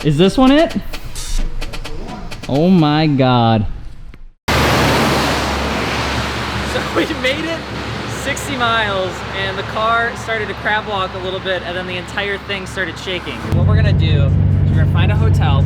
Is this one it? Oh my God. So we made it 60 miles and the car started to crab walk a little bit and then the entire thing started shaking. What we're gonna do is we're gonna find a hotel.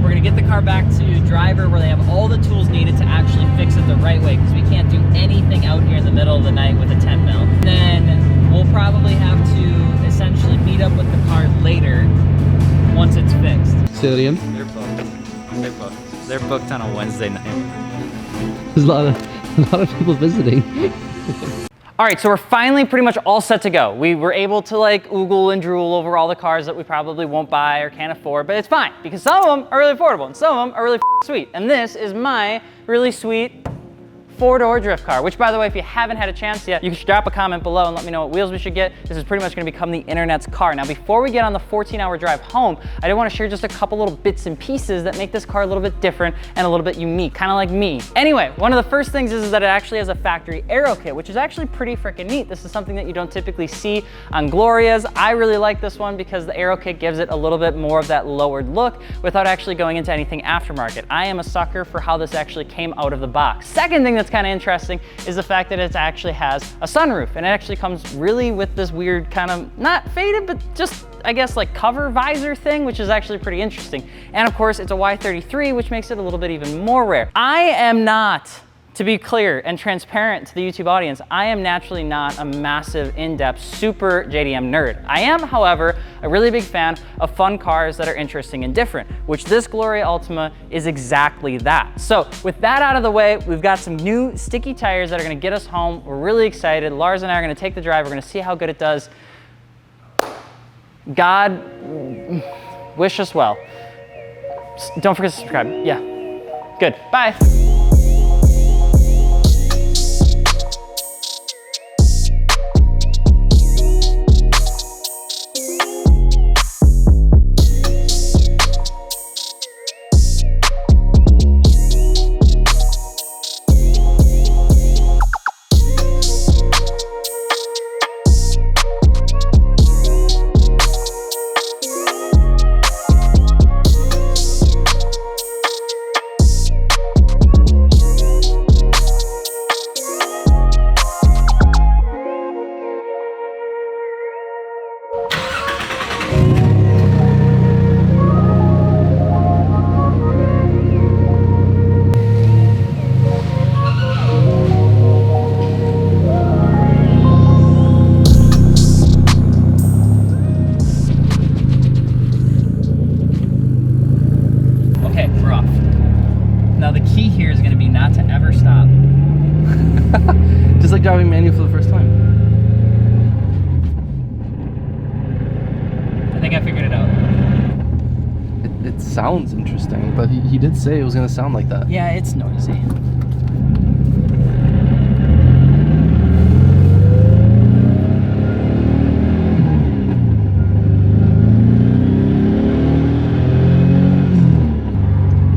We're gonna get the car back to driver where they have all the tools needed to actually fix it the right way, because we can't do anything out here in the middle of the night with a 10 mil. Then we'll probably have to essentially meet up with the car later once it's fixed. Say that again? They're booked. They're booked. They're booked on a Wednesday night. There's a lot of people visiting. All right, so we're finally pretty much all set to go. We were able to like oogle and drool over all the cars that we probably won't buy or can't afford, but it's fine because some of them are really affordable and some of them are really sweet. And this is my really sweet 4-door drift car, which by the way, if you haven't had a chance yet, you should drop a comment below and let me know what wheels we should get. This is pretty much gonna become the internet's car. Now, before we get on the 14-hour drive home, I did wanna share just a couple little bits and pieces that make this car a little bit different and a little bit unique, kind of like me. Anyway, one of the first things is that it actually has a factory aero kit, which is actually pretty freaking neat. This is something that you don't typically see on Glorias. I really like this one because the aero kit gives it a little bit more of that lowered look without actually going into anything aftermarket. I am a sucker for how this actually came out of the box. Second thing that's kind of interesting is the fact that it actually has a sunroof, and it actually comes really with this weird kind of, not faded, but just, I guess, like cover visor thing, which is actually pretty interesting. And of course, it's a Y33, which makes it a little bit even more rare. I am not, to be clear and transparent to the YouTube audience, I am naturally not a massive, in-depth, super JDM nerd. I am, however, a really big fan of fun cars that are interesting and different, which this Gloria Ultima is exactly that. So with that out of the way, we've got some new sticky tires that are gonna get us home. We're really excited. Lars and I are gonna take the drive. We're gonna see how good it does. God, wish us well. Don't forget to subscribe. Yeah, good, bye. Just like driving manual for the first time. I think I figured it out. It sounds interesting, but he did say it was going to sound like that. Yeah, it's noisy.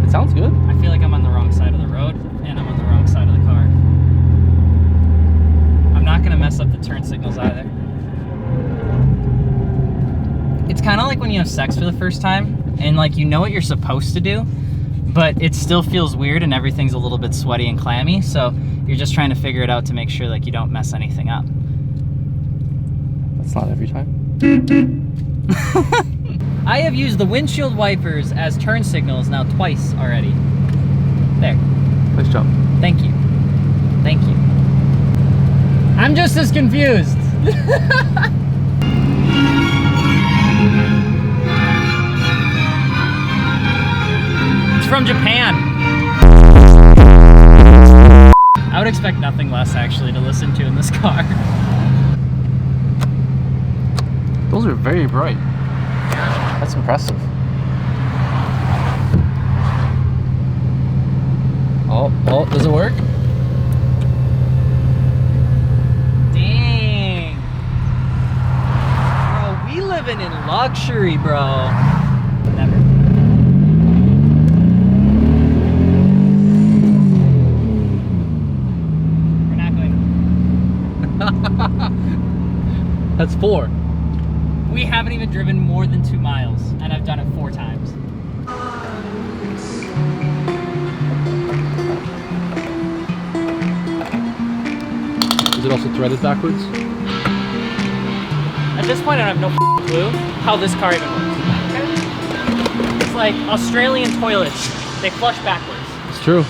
It sounds good. I feel like I'm on the wrong side of the road and I'm on the wrong side of the car. I'm not gonna mess up the turn signals either. It's kind of like when you have sex for the first time and like you know what you're supposed to do, but it still feels weird and everything's a little bit sweaty and clammy, so you're just trying to figure it out to make sure like you don't mess anything up. That's not every time. I have used the windshield wipers as turn signals now twice already. There. Nice job. Thank you. Thank you. I'm just as confused. It's from Japan. I would expect nothing less actually to listen to in this car. Those are very bright. That's impressive. Oh, does it work? Dang. Bro, we living in luxury, bro. Never. We're not going to. That's 4. We haven't even driven more than 2 miles, and I've done it 4 times. to thread it backwards? At this point, I have no clue how this car even works. It's like Australian toilets. They flush backwards. It's true.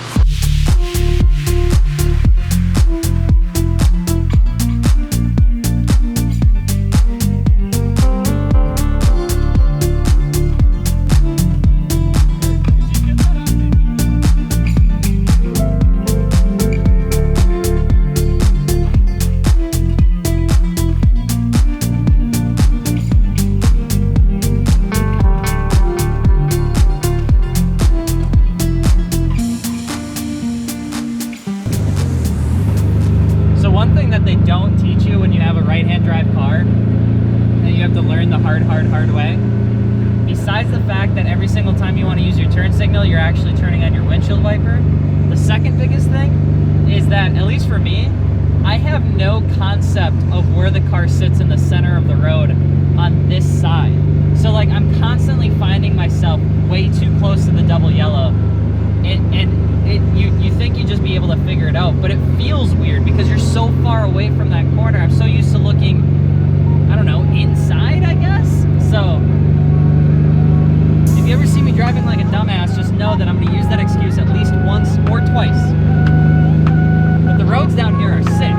They don't teach you when you have a right-hand drive car, and you have to learn the hard way. Besides the fact that every single time you want to use your turn signal, you're actually turning on your windshield wiper, the second biggest thing is that, at least for me, I have no concept of where the car sits in the center of the road on this side. So like, I'm constantly finding myself way too close to the double yellow, you think you'd just be able to figure it out, but it feels weird because you're so far away from that corner. I'm so used to looking, I don't know, inside, I guess? So, if you ever see me driving like a dumbass, just know that I'm gonna use that excuse at least once or twice. But the roads down here are sick.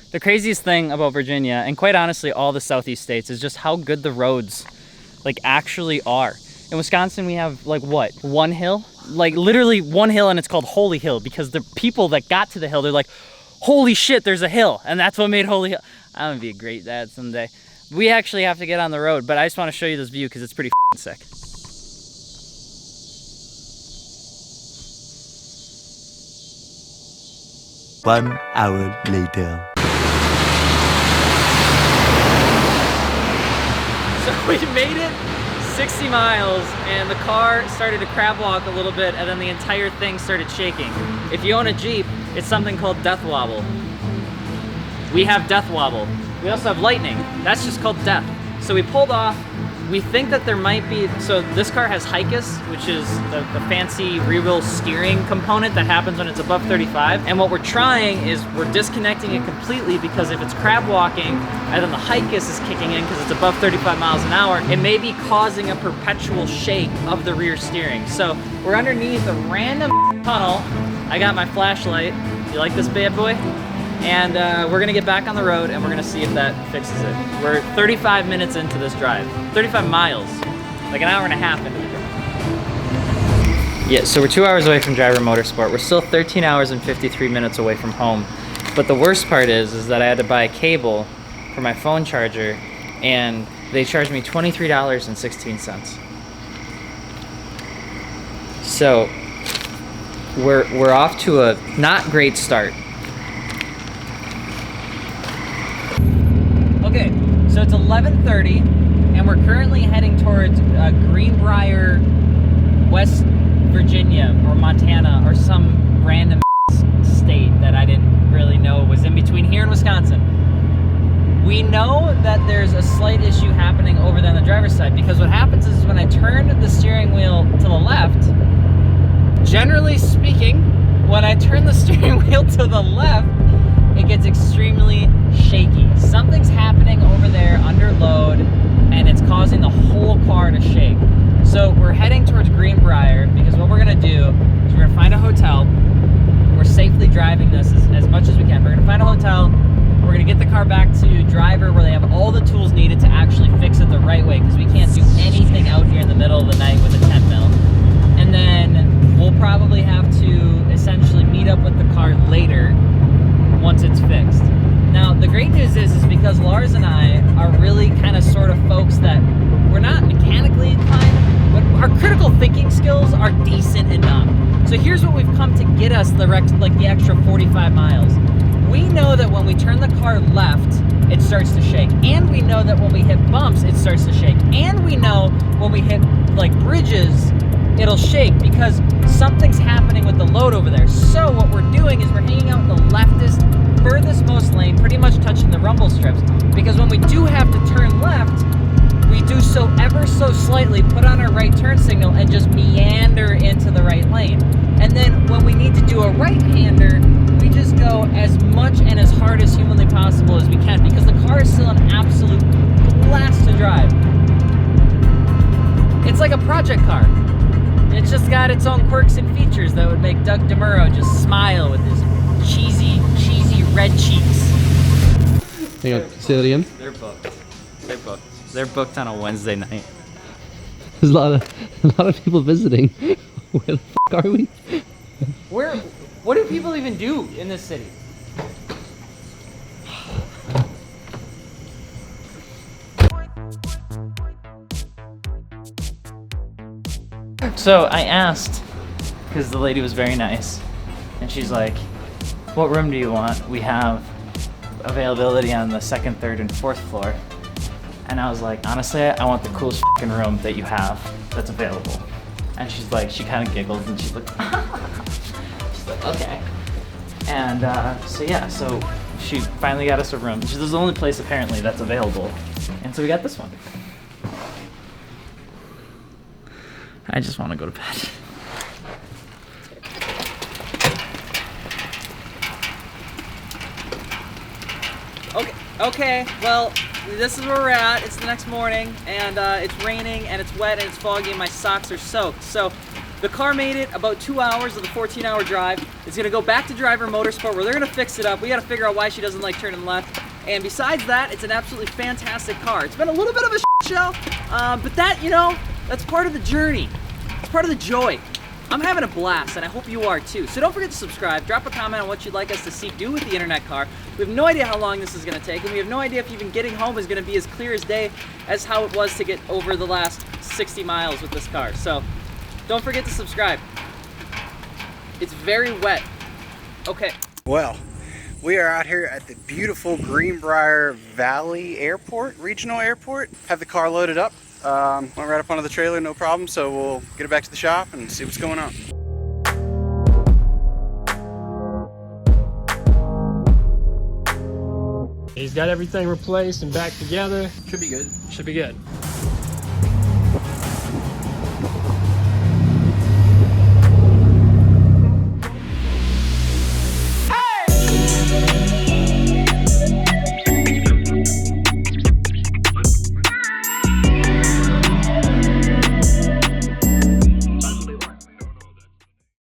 The craziest thing about Virginia, and quite honestly all the southeast states, is just how good the roads like actually are. In Wisconsin we have like what, one hill? Like literally one hill, and it's called Holy Hill because the people that got to the hill, they're like, holy shit, there's a hill, and that's what made Holy Hill. I'm gonna be a great dad someday. We actually have to get on the road, but I just want to show you this view because it's pretty sick. One hour later. So we made it 60 miles and the car started to crab walk a little bit, and then the entire thing started shaking. If you own a Jeep, it's something called death wobble. We have death wobble. We also have lightning. That's just called death. So we pulled off. We think that there might be, so this car has HICUS, which is the fancy rear-wheel steering component that happens when it's above 35. And what we're trying is we're disconnecting it completely, because if it's crab walking and then the HICUS is kicking in because it's above 35 miles an hour, it may be causing a perpetual shake of the rear steering. So we're underneath a random tunnel. I got my flashlight. You like this bad boy? And we're gonna get back on the road and we're gonna see if that fixes it. We're 35 minutes into this drive. 35 miles, like an hour and a half into the drive. Yeah, so we're 2 hours away from Driver Motorsport. We're still 13 hours and 53 minutes away from home. But the worst part is that I had to buy a cable for my phone charger, and they charged me $23.16. So we're off to a not great start. Okay, so it's 11:30, and we're currently heading towards Greenbrier, West Virginia, or Montana, or some random state that I didn't really know was in between here and Wisconsin. We know that there's a slight issue happening over there on the driver's side, because what happens is when I turn the steering wheel to the left, generally speaking, when I turn the steering wheel to the left, it gets extremely shaky. Something's happening over there under load, and it's causing the whole car to shake. So we're heading towards Greenbrier, because what we're gonna do is we're gonna find a hotel. We're safely driving this as much as we can. We're gonna find a hotel. We're gonna get the car back to Driver, where they have all the tools needed to actually fix it the right way, because we can't do anything out here in the middle of the night with a 10 mil. And then we'll probably have to essentially meet up with the car later once it's fixed. Now, the great news is because because Lars and I are really kind of sort of folks that we're not mechanically inclined, but our critical thinking skills are decent enough. So here's what we've come to get us the extra 45 miles. We know that when we turn the car left, it starts to shake. And we know that when we hit bumps, it starts to shake. And we know when we hit like bridges, it'll shake because something's happening with the load over there. So what we're doing is we're hanging out in the leftist, furthest most lane, pretty much touching the rumble strips. Because when we do have to turn left, we do so ever so slightly, put on our right turn signal and just meander into the right lane. And then when we need to do a right-hander, we just go as much and as hard as humanly possible as we can because the car is still an absolute blast to drive. It's like a project car. It's just got its own quirks and features that would make Doug DeMuro just smile with his cheesy red cheeks. Hang on, say that again? They're booked. They're booked. They're booked on a Wednesday night. There's a lot of people visiting. Where the f are we? What do people even do in this city? So I asked, because the lady was very nice, and she's like, what room do you want? We have availability on the 2nd, 3rd, and 4th floor. And I was like, honestly, I want the coolest f***ing room that you have that's available. And she's like, she kind of giggles and she's like, she's like, okay. And so yeah, so she finally got us a room. This is the only place apparently that's available. And so we got this one. I just want to go to bed. Okay, well, this is where we're at. It's the next morning, and it's raining, and it's wet, and it's foggy, and my socks are soaked. So the car made it about 2 hours of the 14-hour drive. It's gonna go back to Driver Motorsport where they're gonna fix it up. We gotta figure out why she doesn't like turning left. And besides that, it's an absolutely fantastic car. It's been a little bit of a show, but that, you know, that's part of the journey. It's part of the joy. I'm having a blast, and I hope you are too. So don't forget to subscribe, drop a comment on what you'd like us to see do with the internet car. We have no idea how long this is gonna take, and we have no idea if even getting home is gonna be as clear as day as how it was to get over the last 60 miles with this car. So don't forget to subscribe. It's very wet. Okay. Well, we are out here at the beautiful Greenbrier Valley Airport, Regional Airport. Have the car loaded up. Went right up onto the trailer, no problem, so we'll get it back to the shop and see what's going on. He's got everything replaced and back together. Should be good. Should be good.